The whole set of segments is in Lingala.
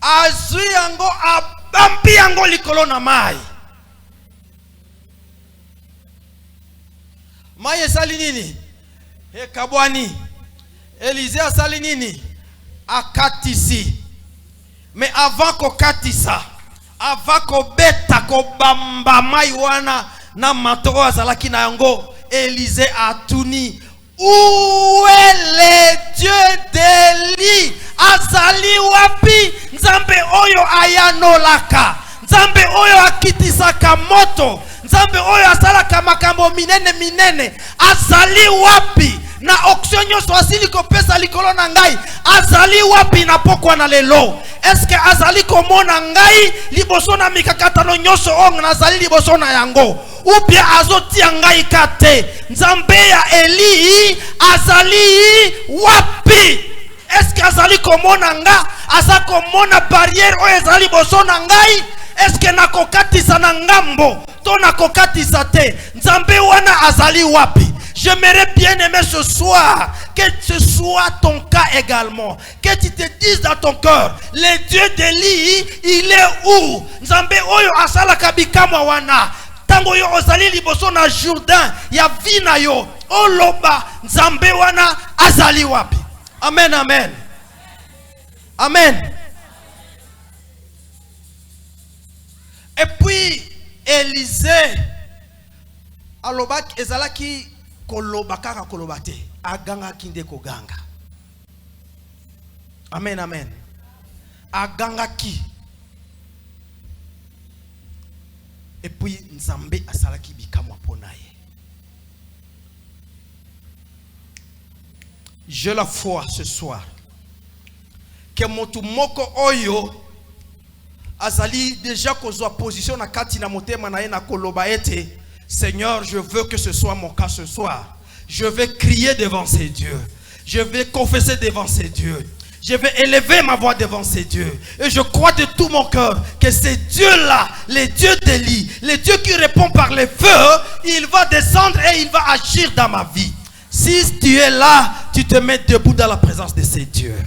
azwi yango abambi yango likolo na mai. Mai esali nini? Ekabwani. Élisée asali nini? Akatisi. Mais avant kokatisa, avant kobeta kobamba mai wana na matoro azalaki na yango, Élisée atuni, où est le Dieu d'Élie? Azali wapi? Nzambe oyo ayanolaka, Nzambe oyo akitisaka moto, Nzambe oyo asalaka makambo minene minene, azali wapi? Na oksonyo swasili kopesa likolo na ngai, azali wapi na pokwa na lelo? Est-ce que azali komona ngai liboso na mikakatano nyoso onga nazali liboso na yango? Ou bien azoti ngai kate? Nzambe ya Eli azali wapi? Est-ce que azali komona nga? Aza komona barrière o ezali liboso na ngai? Est-ce que nakokatisa na ngambo? To nakokatisa te? Nzambe wana azali wapi? J'aimerais bien aimer ce soir que ce soit ton cas également. Que tu te dises dans ton cœur, le Dieu d'Élie, il est où? Nzambe oyo asala kabikama wana. Tango yo ozali liboso na Jourdain, ya vina yo. Oloba, Nzambe wana azali wapi? Amen, amen. Amen. Et puis, Élisée, alobak ezalaki koloba kaka koloba te, aganga kinde koganga. Amen, amen. Aganga ki. Et puis Nzambe asalaki bikamwa pona ye. J'ai la foi ce soir que motu moko oyo azali déjà kozwa position na kati na motema na ye na koloba ete, Seigneur, je veux que ce soit mon cas ce soir. Je vais crier devant ces dieux. Je vais confesser devant ces dieux. Je vais élever ma voix devant ces dieux. Et je crois de tout mon cœur que ces dieux-là, les dieux d'Élie, les dieux qui répondent par les feux, il va descendre et il va agir dans ma vie. Si tu es là, tu te mets debout dans la présence de ces dieux.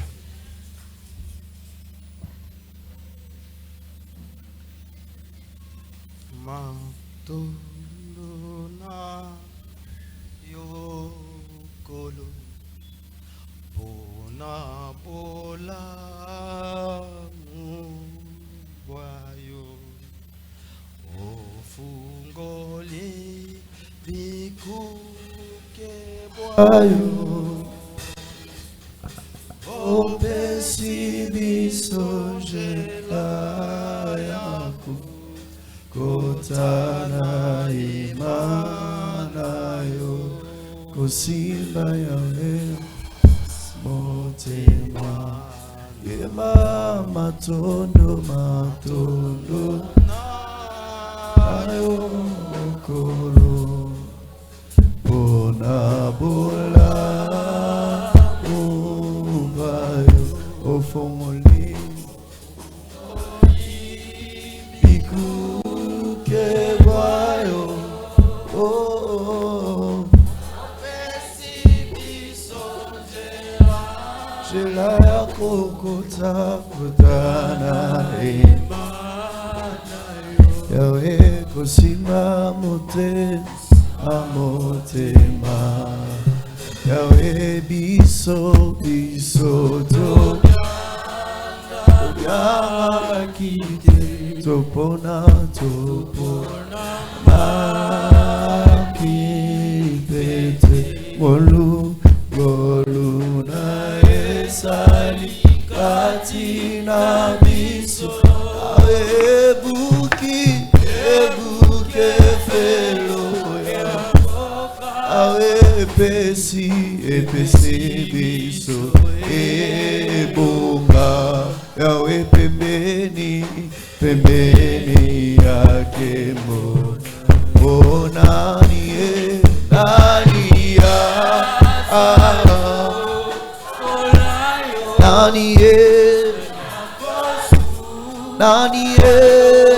Opesi biso jela yako kotana imana yo kosimba yawe motema yema matondo ayo kolo bona bola Fongoli Biku Kebayo Oh Jela ya kokota kutana Yawe kosima mote amotema Yawe biso to Kite topona makipete golu na esali katina biso ebuke felo ya epesi biso ebonga yawe pembeni yake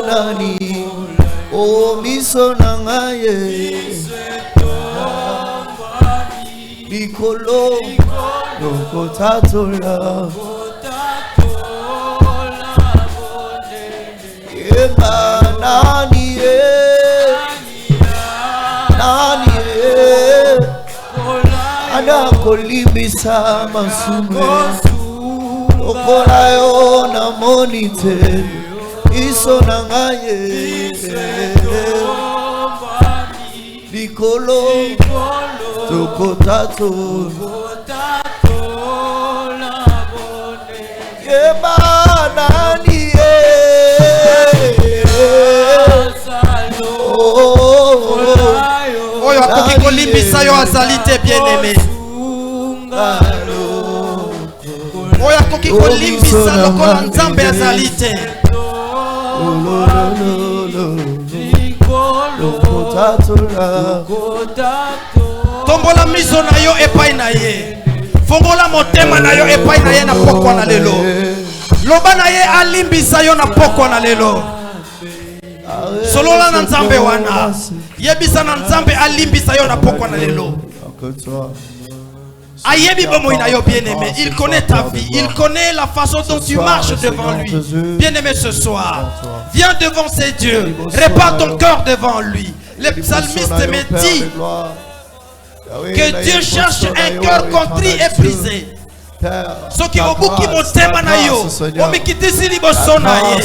nani o miso nangaye Bikolo Lokotatola kolimbisa masume lokola yo na monite iso na ngai likolo tokotato Emanani Oyo akoki kolimbisa yo azali te bien-aimé. Oyo akoki kolimbisa lokola Nzambe azali te. Tombola miso na yo epai na ye. Fongola motema na yo epai na ye na pokwa na lelo. Loba na ye alimbisa yo na pokwa na lelo. Solola na Nzambe wana. Yebisa na Nzambe alimbisa yo na pokwa na lelo. Ayebi bomo ina yo bien-aimé. Il connaît ta vie. Il connaît la façon dont tu marches devant lui. Bien-aimé ce soir. Viens devant ses dieux. Répare ton cœur devant lui. Le psalmiste me dit que Dieu cherche un cœur contrit et brisé. Ce qui obuki motema na yo omikitisi liboso na ye.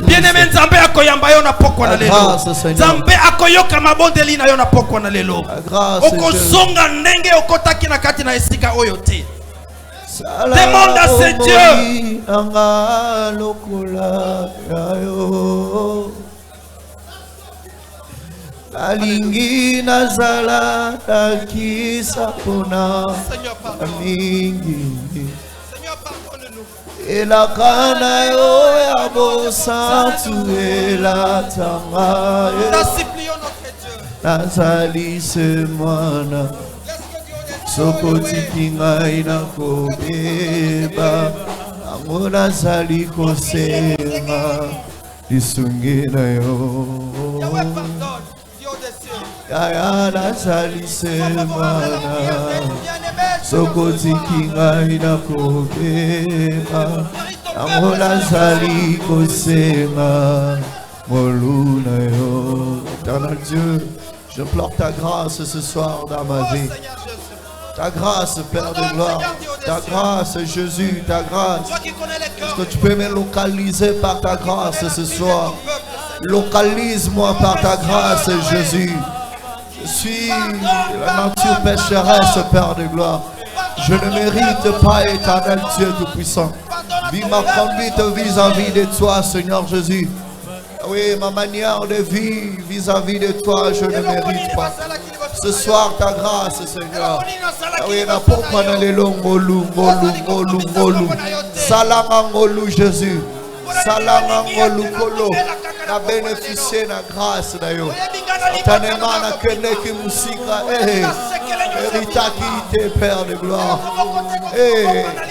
Bien-aimé Nzambe akoyamba yo na pokwa na lelo. Nzambe akoyoka mabondeli na yo na pokwa na lelo. Okozonga ndenge okotaki na kati na esika oyo te. Demande à ce Dieu. Alingi nazala takisa pona mingi elakana yo ya bosantu elatanga nazali se mwana sokotiki ngai na kobeba ango nazali kosenga lisungi na yo Yaya nazali se mwana sokotiki ngai na kobeba ango nazali kosenga molu na yo. Éternel Dieu, j'implore ta grâce ce soir dans ma vie. Ta grâce, Père de gloire. Ta grâce, Jésus, ta grâce. Est-ce que tu peux me localiser par ta grâce ce soir? Localise-moi par ta grâce, Jésus. Je suis la nature pécheresse, Père de gloire. Je ne mérite pas, éternel Dieu Tout-Puissant. Vis ma conduite vis-à-vis de toi, Seigneur Jésus. Oui, ma manière de vivre vis-à-vis de toi, je ne mérite pas. Ce soir, ta grâce, Seigneur. Oui, na pokwa na lelo ngolu, salama ngolu, Jésus. Salama ngolu kolo. Na bénéficier na grâce na yo. Tanema na kene ki musika. Héritaki te Père de gloire.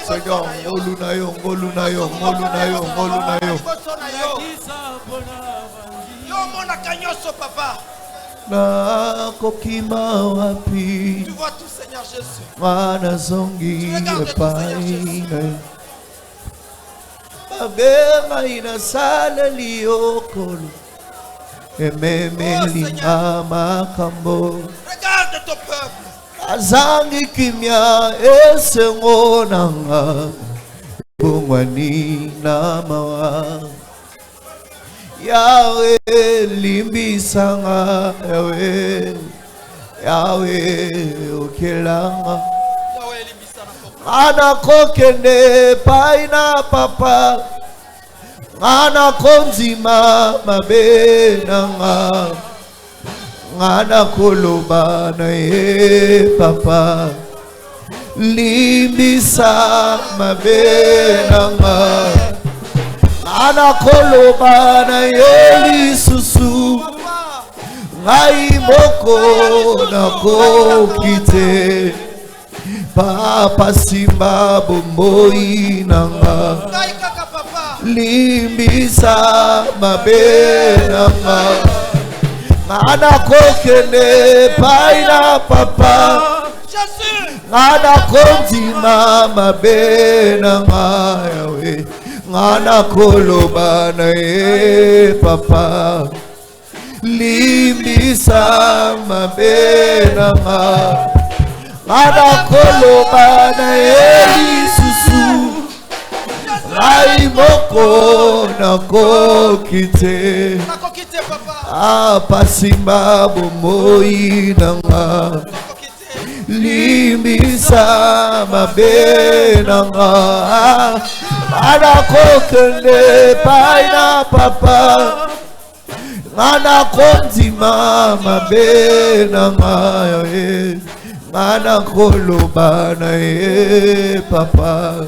Seigneur, ngolu na yo, ngolu na yo, ngolu na yo, ngolu na yo. Na kokima wapi. Tu vois tout, Seigneur Jésus. Mana zongi epai. Abema ina sala liokolo. Ememeli makambo. Regarde ton peuple. Azangi kimya esengonanga. Bungwani na mawa. Yahweh limbisanga, Yahweh okelanga. Ana kokende paina papa, ana konzima mabenanga, ana koloba na papa, limbisa mabenanga. Ana koloba na yeli susu ngai moko na kokite papa simba bomboi nanga limbisa mabe nanga ana kokene paina papa ana kontima mabe nanga yawe Ngana koloba na papa limbisa mabenanga Ngana koloba na eli susu. Ngai moko nako kite. Apasimba bomoi nanga. Limbisa mabe nanga. Ngana kokende paina papa. Ngana konzima mabe nanga. Ngana koloba na papa.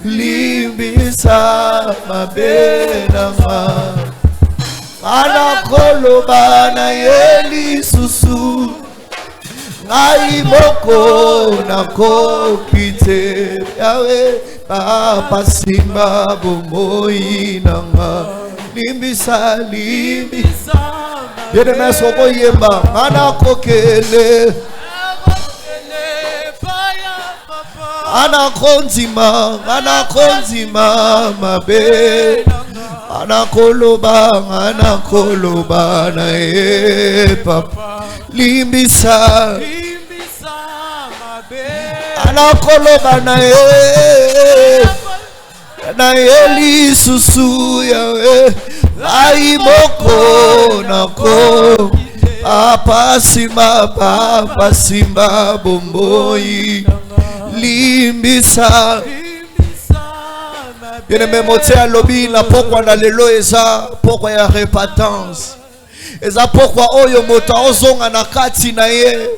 Limbisa mabe nanga. Ngana koloba na eli susu. Ngai moko nako kite. Yawe papa simba bomoi nanga. Limbisa limbisa. Yede meso ko yemba. Ngana kokele. Ana konzima mabe. Ana koloba na papa. Limbisa mabe. Ana koloba na eli susu yawe. Ai moko nako. Papa simba bomboi. Limbisa. Bien-aimé moté à lobby na pokwa na lelo eza pokwa ya repentance. Eza pokwa oyo moto ozonga na kati na ye.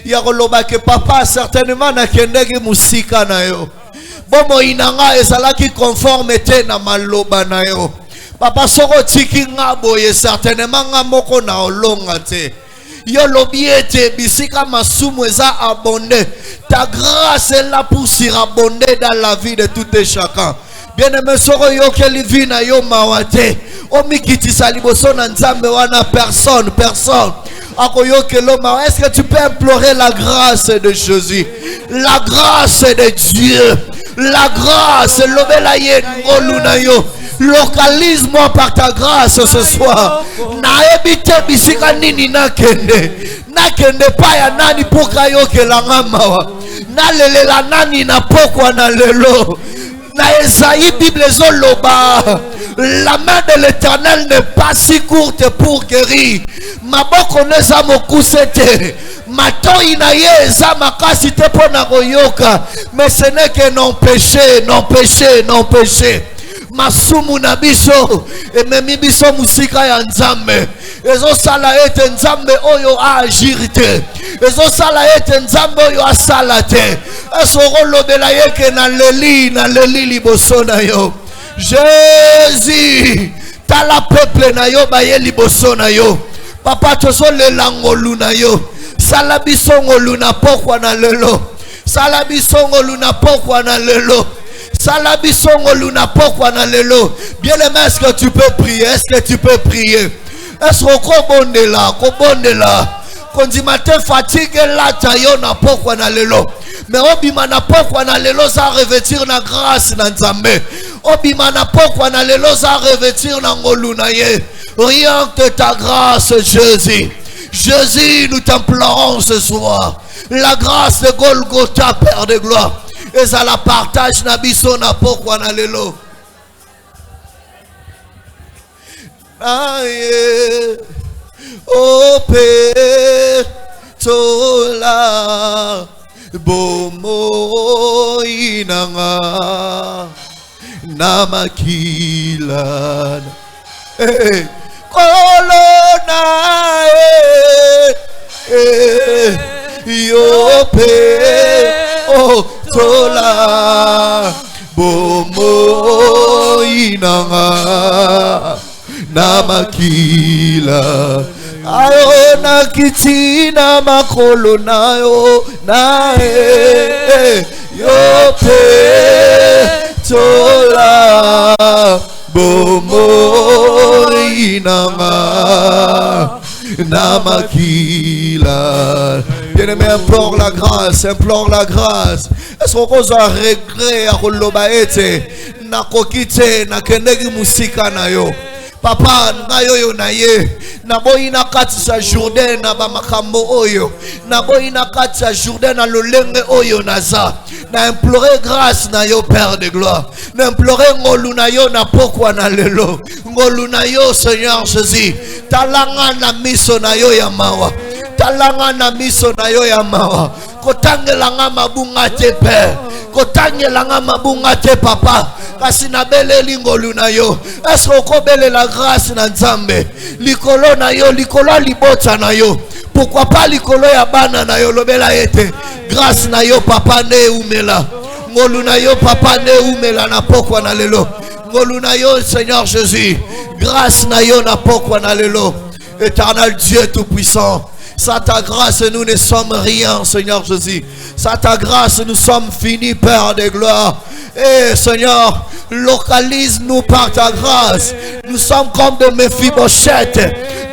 Ya koloba ke papa certainement na kendeki musika na yo. Bomo inanga ezalaki conforme te na maloba na yo. Papa soko tiki nga boye certainement nga moko na olonga te. Yo lobiete bisika masumu eza abondé. Ta grâce est là pour surabonder dans la vie de tout et chacun. Bien-aimé soro yo kelivina yo mawate. Omikiti saliboso na nzambe wana personne. Est-ce que tu peux implorer la grâce de Jésus? La grâce de Dieu. La grâce. Localise-moi par ta grâce ce soir. Naebite bisika nini nakende. Nakende pa ya nani poka yo ke la ngamawa. Nalele la nani na pokwa na lelo. Na Esaïe Bible zoloba. La main de l'Éternel n'est pas si courte pour guérir. Maboko neza mokusete. Mato inaye za makasi te pona koyoka. Mais ce n'est que non péché. Masumu na biso ememi biso musika ya nzambe. Ezo sala ete nzambe oyo agirite. Ezo sala ete nzambe oyo asala te. Eso rolobela yeke na leli liboso na yo. Jésus, tala peuple na yo baye liboso na yo. Papa toso lelangolu na yo. Sala biso ngolu na pokwa na lelo. Sala biso ngolu na pokwa na lelo. Salabi songo luna pokwa na lelo. Bien-aimé, est-ce que tu peux prier? Est-ce que tu peux prier? Est-ce que kobondela kondi matin fatigue la tayo na pokwa na lelo. Mais obima na pokwa na lelo ça revêtir na grâce na nzambe. Obima na pokwa na lelo ça revêtir na ngoluna ye. Rien que ta grâce, Jésus. Jésus, nous t'implorons ce soir. La grâce de Golgotha, Père de gloire. Et ça la partage na biso na pokwa na lelo. Aye, ope tola bomo inanga namakila. Kolona yope o tola bomo inanga namakila. Ayo nakitina makolo nayo nae yope tola bomo inanga namakila. Bien-aimé, implore la grâce, implore la grâce. Est-ce qu'on cause un regret à kolobaete na kokite na kendegi musika na yo? Papa, na yo yo na ye naboyi na kati sa Jourdain na ba makambo oyo, naboyi na kati sa Jourdain na lolenge oyo naza, na implorer grâce na yo Père de gloire, na implorer ngolu na yo na pokwa na lelo, ngolu na yo Seigneur Jésus, talanga na miso na yo ya mawa, talanga na miso na yo ya mawa, kotangelanga mabunga te Père, kotangelanga mabunga te Papa, kasi na beleli ngolu na yo. Est-ce qu'on belle la grâce na Nzambe likolo na yo, likolo libota na yo, pourquoi pas likolo ya bana na yo lobela ete grâce na yo Papa ne umela, ngolu na yo Papa ne umela na pokwa na lelo, ngolu na yo Seigneur Jésus, grâce na yo na pokwa na lelo. Éternel Dieu tout-puissant, sans ta grâce nous ne sommes rien Seigneur Jésus, sans ta grâce nous sommes finis Père de gloire. Eh Seigneur, localise-nous par ta grâce. Nous sommes comme de Mephibosheth,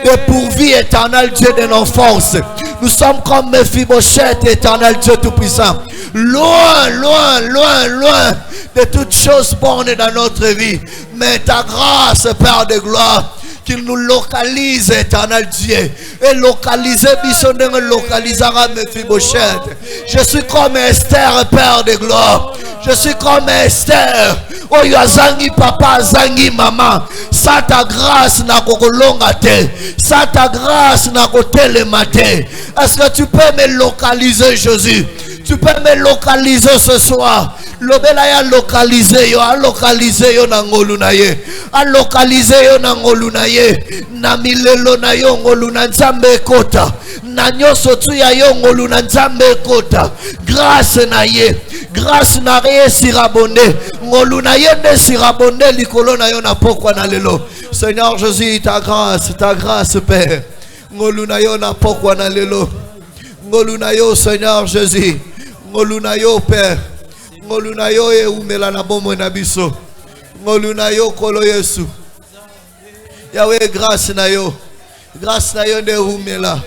dépourvus éternel Dieu de nos forces. Nous sommes comme Mephibosheth, éternel Dieu tout-puissant, loin, loin, loin, loin de toutes choses bonnes dans notre vie. Mais ta grâce Père de gloire, qu'il nous localise éternel Dieu, et localiser Bissonne localisera Mephibosheth. Je suis comme Esther Père de gloire, je suis comme Esther oyo azangi papa azangi maman, sa ta grâce na kokolonga te, sa ta grâce na kotelema te. Est-ce que tu peux me localiser Jésus? Tu peux me localiser ce soir. Lobela ya localiser yo, a localiser yo na ngolu na ye, a localiser yo na ngolu na ye, na milelo na yo ngolu na Nzambe kota, na nyoso tu ya yo ngolu na Nzambe kota. Grâce na ye, grâce na ye sirabonde, ngolu na ye ne sirabonde likolo na yo na pokwa na lelo. Seigneur Jésus, ta grâce Père, ngolu na yo na pokwa na lelo, ngolu na yo Seigneur Jésus, ngolu na yo Père, ngolu na yo e umela na bomo na biso, ngolu na yo kolo Yesu. Yahweh, grâce na yo de umela,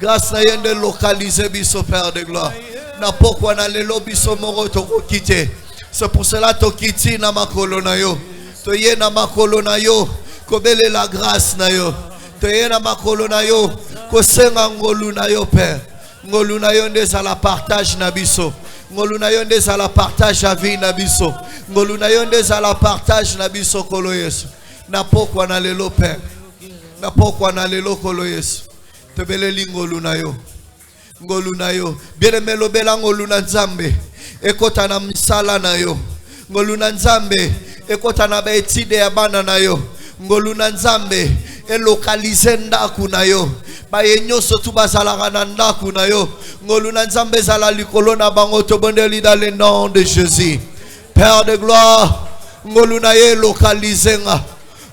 grâce na yo de localiser biso Père de gloire. Na pokwa na lelo biso moro toko kite. C'est pour cela to kiti na makolo na yo, to ye na makolo na yo, kobele la grâce na yo, to ye na makolo na yo, kosenga ngolu na yo Père, ngolu na yo ndeza la partage na biso, ngolu na yo ndeza la partage la vie na biso, ngolu na yo ndeza la partage na biso kolo Yesu. Na pokwa na lelo Père, na pokwa na lelo kolo Yesu, tebele lingolu na yo, ngolu na yo, bien-aimé lobela ngolu na Nzambe, ekota na misala na yo, ngolu na Nzambe, ekota na baetide ya bana na yo, ngolu na Nzambe, elokalize ndaku na yo, baye nyoso tu bazalaka na ndaku na yo, ngolu na Nzambe zala likolo na bango tobondeli dans le nom de Jésus. Père de gloire, ngolu na ye localize nga,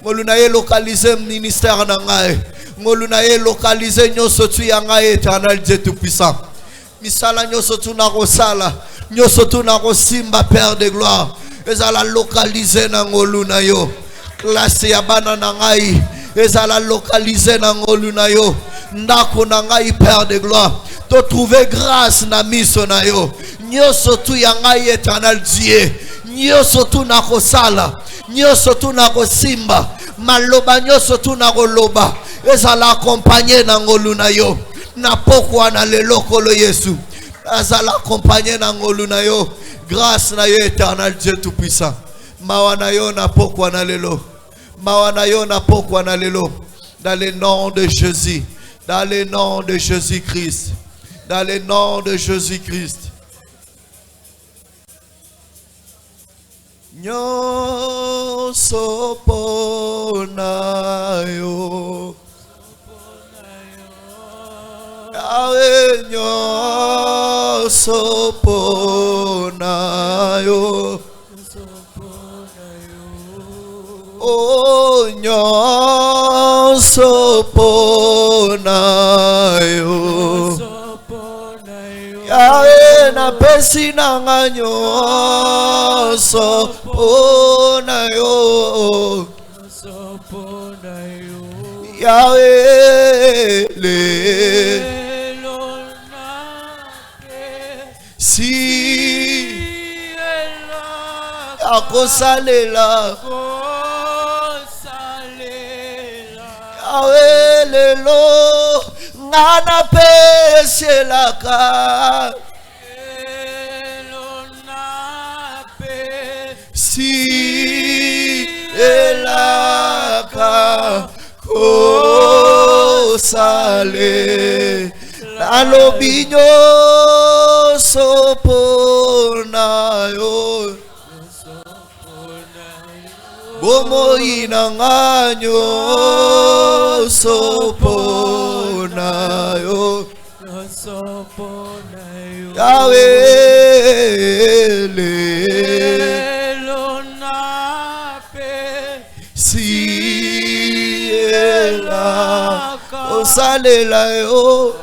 ngolu na ye localize ministère na ngai, ngolu na ye localize nyoso tu ya ngai éternel Dieu tout puissant. Misala nyoso tu na kosala, nyoso tu na kosimba Père de gloire, ezala localize na ngolu na yo. Classe ya bana na ngai ezala localize na ngolu na yo, ndako na ngai Père de gloire, to trouver grâce na miso na yo, nyoso tu ya ngai éternel Dieu, nyoso tu na kosala, nyoso tu na kosimba, maloba nyoso tu na koloba, ezala accompagné na ngolu na yo, na pokwa na lelo kolo Yesu, ezala accompagné na ngolu na yo. Grâce na yo éternel Dieu tout puissant, mawa na yo na pokwa na lelo, mawa na yo na pokwa na lelo, dans le nom de Jésus, dans le nom de Jésus-Christ, dans le nom de Jésus-Christ. Nyonso pona yo, Yahweh nyonso pona yo, oh nyonso pona yo, Yahweh na pesi nanga nyonso pona yo, Yahweh le si akosalela Yahweh le lelo ngana peselaka si elaka kosale nalobi nyonso mpona yo bomoi na nga nyonso mpona yo Yawe lelo si elaka osalela yo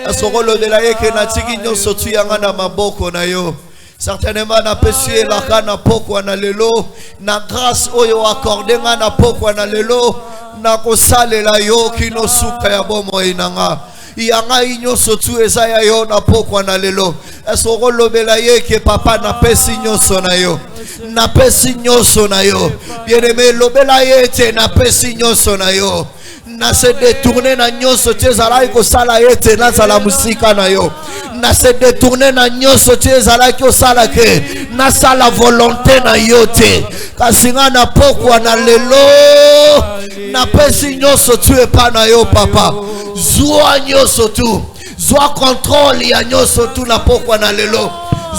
asokolobela ye ke natiki nyonso tu yanga na maboko na yo certainement na pesi la kana pokwa na lelo na grâce oyo accordé nga na pokwa na lelo na kosalela yo kino suka ya bomoi nanga yanga nyonso tu eza ya yo na pokwa na lelo esokolobela ye ke papa na pesi nyonso na yo na pesi nyonso na yo bien-aimé lobela ye te na pesi nyonso na yo na se détourner na nyonso te ezalaki kosala ye te nazala musika na yo na se détourner na nyonso te ezalaki osala ke nasala volonté na yo te kasi nga na pokwa na lelo na pesi nyonso tu epa na yo papa zwa nyonso tu zwa contrôle ya nyonso tu na pokwa na lelo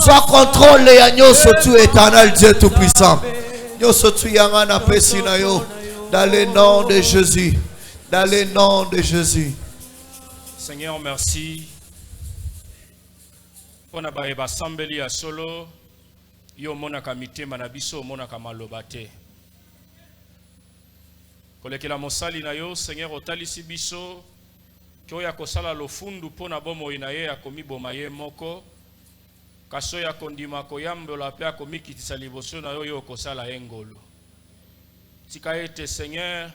zwa contrôle ya nyonso tu éternel Dieu tout puissant nyonso tu yanga na pesi na yo dans le nom de Jésus. Dans le nom de Jésus. Seigneur, merci. Pona ba sambeli ya solo yo mona kamite manabiso mona kamalobate. Kolekela mosali na yo Seigneur otalisi biso kyo ya kosala lofundu pona bomo inaye akomi bomaye moko kaso ya kondima koyambola pe akomi kitisa liboso na yo yo kosala engolo. Tika ete Seigneur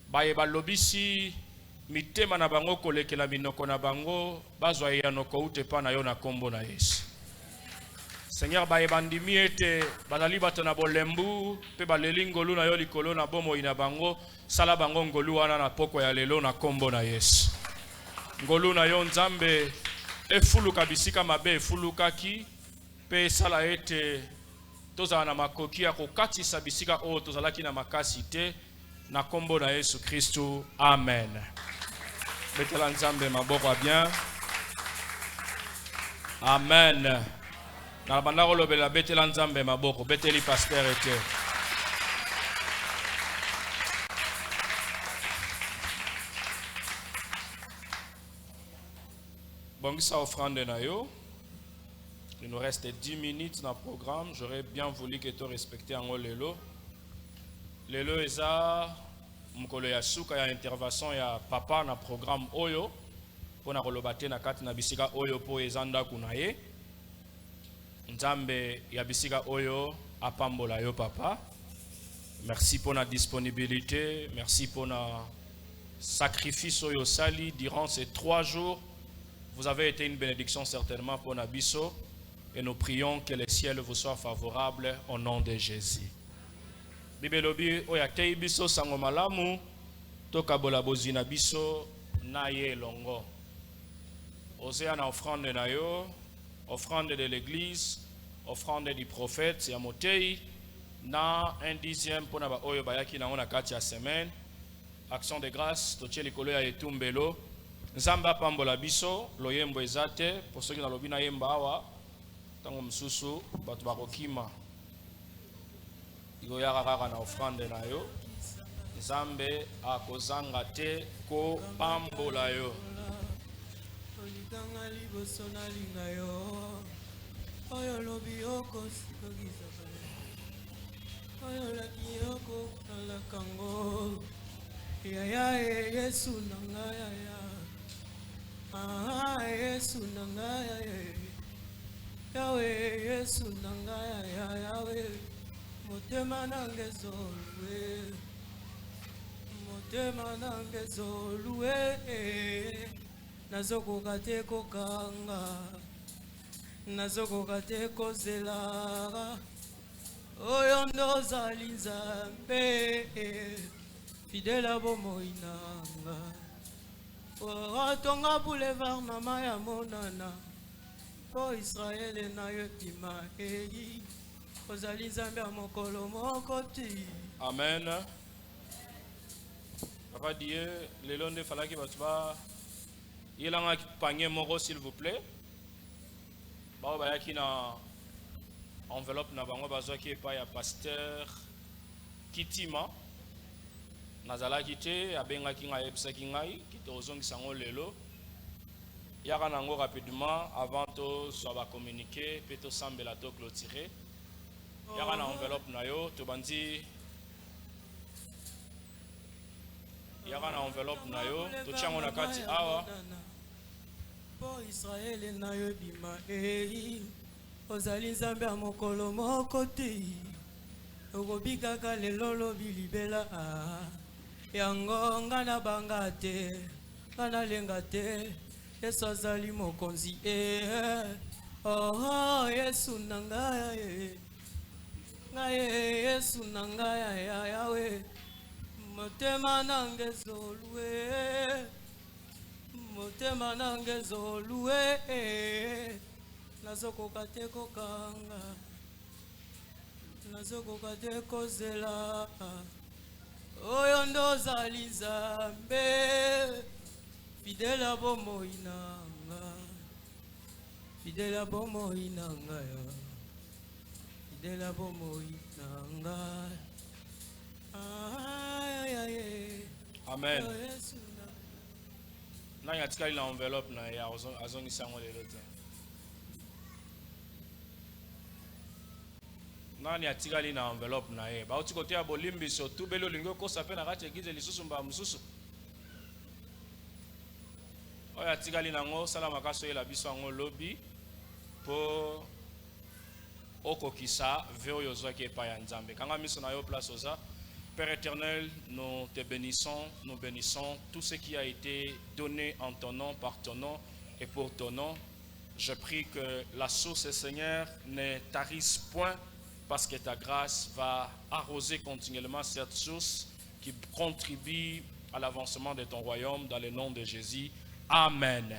baye balobisi mitema na bango kolekela minoko na bango bazwa ya noko ute pa na yo na kombo na Yesu. Seigneur baye bandimi ete bazali bato na bolembu pe baleli ngolu na yo likolo na bomo ina bango sala bango ngolu wana na poko ya lelo na kombo na Yesu. Ngolu na yo Nzambe efuluka bisika mabe efulukaki pe sala ete tozala na makoki ya kokatisa bisika o tozalaki na makasi te na kombo na Yesu Kristo. Amen. Betela Nzambe maboko bien. Amen. Na bandako lobela betela Nzambe maboko beteli pasteur ete. Bongisa offrande na yo. Il nous reste 10 minutes dans le programme. J'aurais bien voulu que tu respectes en lelo. Lelo eza mukolo ya suka ya intervention ya papa na programme oyo pona kolobate na kati na bisika oyo po ezanda kunaye Nzambe ya bisika oyo apambola yo papa. Merci pour la disponibilité, merci pour le sacrifice oyo sali durant ces 3 jours. Vous avez été une bénédiction certainement pour Nabiso et nous prions que le ciel vous soit favorable au nom de Jésus. Bibelobi oya tei biso sango malamu toka bola bozina biso na ye longo. Osea na offrande na yo, offrande de l'église, offrande du prophète ya motei na 1/10 pour na ba oyo bayaki na ona kati ya semaine. Action de grâce totie likolo ya etumbelo. Nzamba pambola biso loyembo ezate pour ceux qui na lobi na yemba awa tango msusu batu bakokima yo yaka kaka na offrande na yo Nzambe akozanga te ko pambola yo. Olitanga liboso na linga yo oyo lobi oko sikogisa oyo laki yoko alakango ya Yesu nanga ya Yesu nanga ya Yawe Yesu nanga ya Yawe motema nange zolwe motema nange zolwe nazokoka te kokanga nazokoka te kozela oyo ndozali Nzambe fidèle à Bomoinanga. Tonga boulevard mama ya monana. Po Israël na yo pima eyi. Ozali nzambe ya mokolo moko ti. Amen. Papa Dieu, le long de Falaki Batba, il y a un panier moro s'il vous plaît. Bah, bah, qui na enveloppe na bango bazo qui est pas ya pasteur Kitima. Nazala kite abenga kinga yebisa kingai kitozongi sango lelo. Yaka nango rapidement avant to so ba communiquer pe to sambela to clôturer. Yaka na enveloppe na yo to bandi. Yaka na enveloppe na yo to tiango na kati awa. Po Israël na yo bima ozali nzambe ya mokolo moko te. Okobikaka lelo lobi libela yango nga na banga te nga na lenga te Yesu azali mokonzi oh Yesu na ngai Yesu na ngai yawe motema nange zolue nazokoka te kokanga nazokoka te kozela oyo ndo ozali nzambe fidèle à bomoi nanga fidèle à bomoi nanga fidèle à bomoi nanga Amen. Nani atikali na enveloppe na ya azongi sango lelo te. Nani atikali na enveloppe na ye ba otiko te ya bolimbi so tu belo lingo ko sa pe na kati egize lisusu mba mususu. Oya atikali nango sala makaso yela biso ngo lobby po okokisa veo yozo ke pa ya nzambe. Kanga miso na yo place oza. Père éternel, nous te bénissons, nous bénissons tout ce qui a été donné en ton nom, par ton nom et pour ton nom. Je prie que la source, Seigneur, ne tarisse point parce que ta grâce va arroser continuellement cette source qui contribue à l'avancement de ton royaume dans le nom de Jésus. Amen.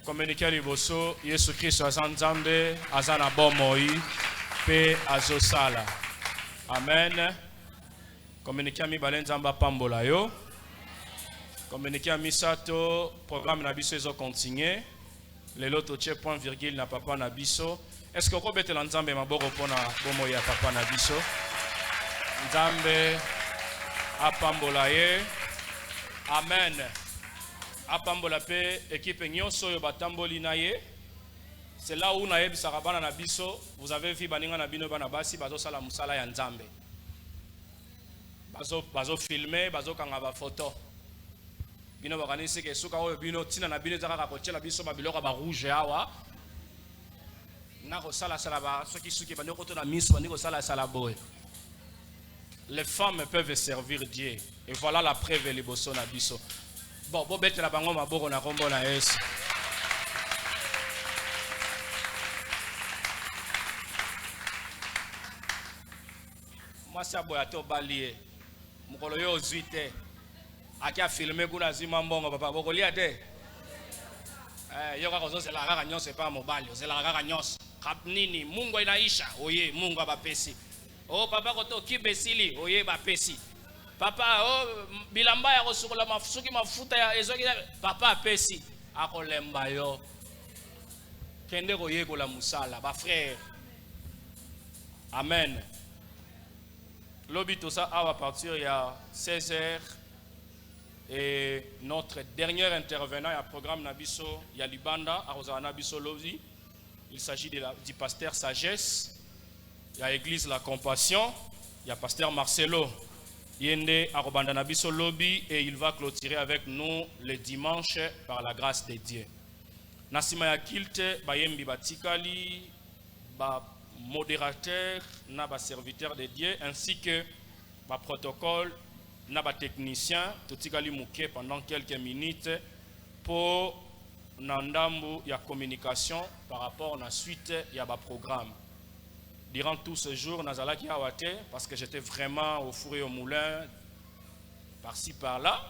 Communiquez liboso, Yesu Christ azanzambe, azana bomoi, pe azosala. Amen. Communiqué à mi balenzamba pambola yo. Communiqué à mi sato programme na biso ezo continuer. Le loto tche point virgule na papa na biso. Est-ce que ko betela nzambe maboko pona bomo ya papa na biso? Nzambe apambola ye. Amen. Apambola pe équipe nyonso yo batamboli na ye. C'est là où na yebisa bana na biso, vous avez vu baninga na bino bana basi bazo sala musala ya nzambe. Bazo filmer, bazo kanga ba photo. Bino bakanisi ke suka oyo bino tina na bino zaka kochela biso ba biloko ba rouge awa. Na ko sala ba soki suki ba ndoko to na miso ba ndiko sala boy. Les femmes peuvent servir Dieu et voilà la preuve liboso na biso. Bon, bo betela bango maboko na kombo na Yesu. Moi ça boya to balie. Mukolo yo zuite akia filmer kuna zima mbongo papa bokolia te yo ka kozo la kaka nyonso pa mobali ozela kaka nyonso nini Mungu inaisha oye Mungu abapesi papa koto kibesili oye bapesi papa bilamba ya kosukola mafusuki mafuta ya ezoki papa apesi akolemba yo kende koye kola musala ba frère. Amen. L'obito ça à partir il y a 16h et notre dernier intervenant il y a programme Nabiso il y a Libanda à Rosa Nabiso Lovi. Il s'agit du pasteur Sagesse. Il y a l'église La Compassion, il y a pasteur Marcelo Yende à Robanda Nabiso Lobby et il va clôturer avec nous le dimanche par la grâce de Dieu. Nasima ya kilte bayembi batikali ba modérateur, n'a serviteur de Dieu, ainsi que ma protocole, n'a technicien, tout mouké pendant quelques minutes pour Nandambu ya communication par rapport à la suite ya ba programme. Durant tout ce jour, Nazalaki Awate, parce que j'étais vraiment au four et au moulin, par-ci par-là.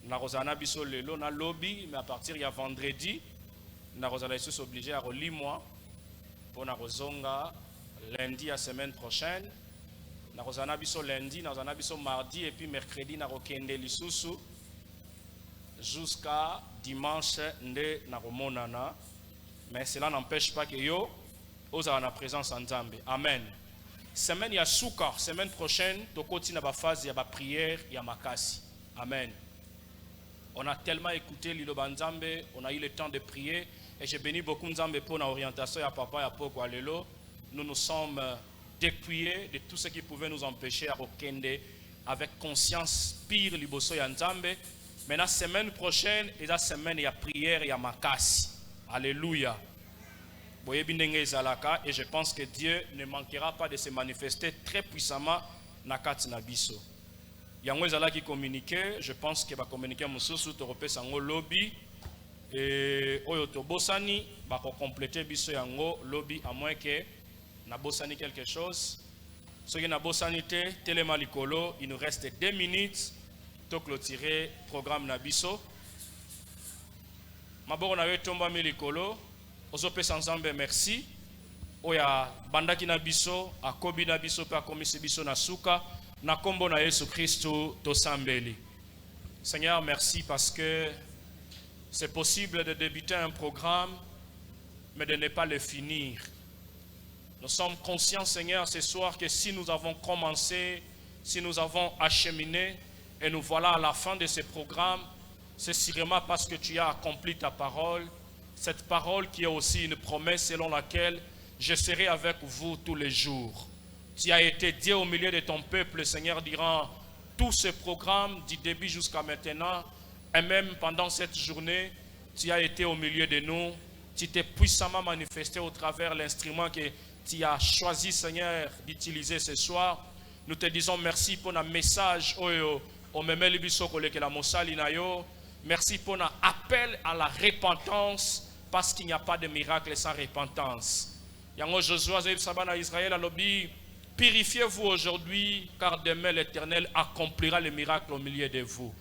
Narozana biso lelo na lobby, mais à partir de vendredi, narozana suis obligé à relire moi pour narozonga lundi à semaine prochaine. Narozana biso lundi, narozana biso mardi et puis mercredi narokende lisusu jusqu'à dimanche nde naromonana. Mais cela n'empêche pas que yo ozala na présence en Nzambe. Amen. Semaine ya souka, semaine prochaine, tokoti na ba phase ya ba prière ya makasi. Amen. On a tellement écouté Liloba Nzambe, on a eu le temps de prier et j'ai béni beaucoup Nzambe pour l'orientation ya papa ya poko alelo. Nous nous sommes dépouillés de tout ce qui pouvait nous empêcher à rekende avec conscience pire liboso ya Nzambe. Mais la semaine prochaine et la semaine ya prière ya makasi. Alléluia. Et je pense que Dieu ne manquera pas de se manifester très puissamment na kati na biso. Yango ezala qui communiquer, je pense que va communiquer mususu to repé sango lobby et oyo to bosani ba ko compléter biso yango lobby à moins que na bosani quelque chose. Ce qui na bosani te telema likolo, il nous reste 2 minutes to clôturer programme na biso. Maboko na yo tomba mi likolo. Ozopesa ensemble merci. Oya bandaki na biso, akobi na biso pe akomisi biso na suka na kombo na Yesu Kristo tosambeli. Seigneur, merci parce que c'est possible de débuter un programme mais de ne pas le finir. Nous sommes conscients, Seigneur, ce soir que si nous avons commencé, si nous avons acheminé et nous voilà à la fin de ce programme, c'est sûrement parce que tu as accompli ta parole. Cette parole qui est aussi une promesse selon laquelle je serai avec vous tous les jours. Tu as été Dieu au milieu de ton peuple, Seigneur, durant tout ce programme, du début jusqu'à maintenant. Et même pendant cette journée, tu as été au milieu de nous. Tu t'es puissamment manifesté au travers l'instrument que tu as choisi, Seigneur, d'utiliser ce soir. Nous te disons merci pour notre message. Merci pour notre appel à la repentance. Parce qu'il n'y a pas de miracle sans repentance. Yango Josué Sabana Israël a lobby. Purifiez-vous aujourd'hui, car demain l'Éternel accomplira le miracle au milieu de vous.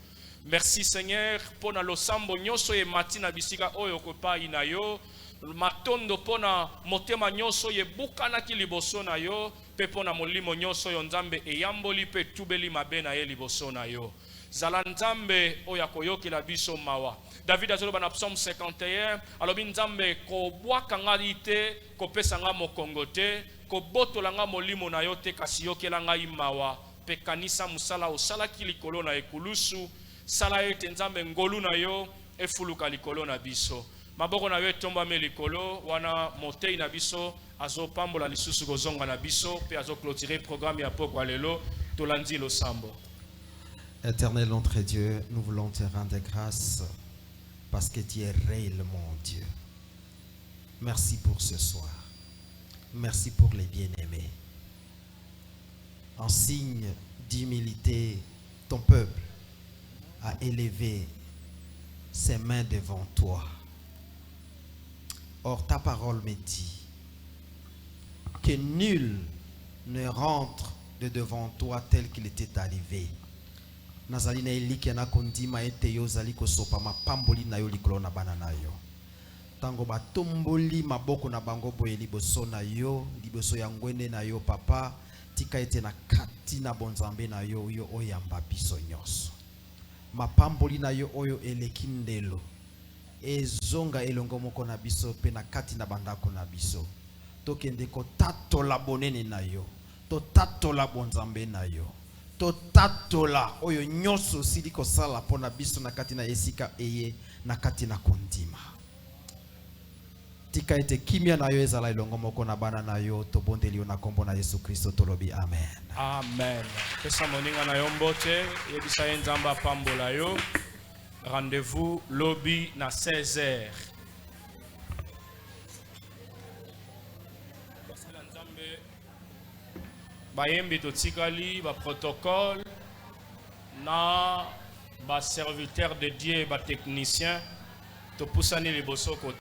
Merci Seigneur pour na losambo nyoso e matina bisika oyo kopa inayo. Matondo pona motema nyoso ye bukana ki liboso na yo. Pe pona molimo nyoso yo Nzambe e yamboli pe tubeli mabe na ye liboso na yo. Zala Nzambe oya koyoki la biso mawa. David a dit dans Psaume 51, alors Nzambe ko bwaka ite ko pesa nga mokongo te, ko botola nga molimo na yo te kasi yokela nga imawa, pe kanisa musala osala ki likolo na ekulusu, sala ete Nzambe ngolu na yo efuluka likolo na biso. Maboko na yo tomba me likolo wana motei na biso azo pambola lisusu kozonga na biso pe azo clôturer programme ya poko alelo tolandi lo sambo. Éternel notre Dieu, nous voulons te rendre grâce parce que tu es réellement Dieu. Merci pour ce soir. Merci pour les bien-aimés. En signe d'humilité, ton peuple a élevé ses mains devant toi. Or, ta parole me dit que nul ne rentre de devant toi tel qu'il était arrivé. Nazali na eliki na kondima ete yo zali kosopa mapamboli na yo likolo na bana na yo. Tango batomboli maboko na bango boye liboso na yo, liboso ya ngwende na yo papa, tika ete na kati na bonzambe na yo yo oyamba biso nyonso. Mapamboli na yo oyo eleki ndelo. Ezonga elongo moko na biso pe na kati na bandako na biso. Tokende ko tatola bonene na yo. To tatola bonzambe na yo. Totatola oyo nyoso siliko sala pona biso na kati na esika eye na kati na kondima. Tika ete kimia na yo ezala ilongo moko na bana na yo to bondeli na kombo na Yesu Kristo tolobi amen. Amen. Pesa moninga na yo mbote yebisa Nzamba pambola yo. Rendez-vous lobby na 16h. Bayembi totikali ba protocole na ba serviteur de Dieu ba technicien to pusani liboso ko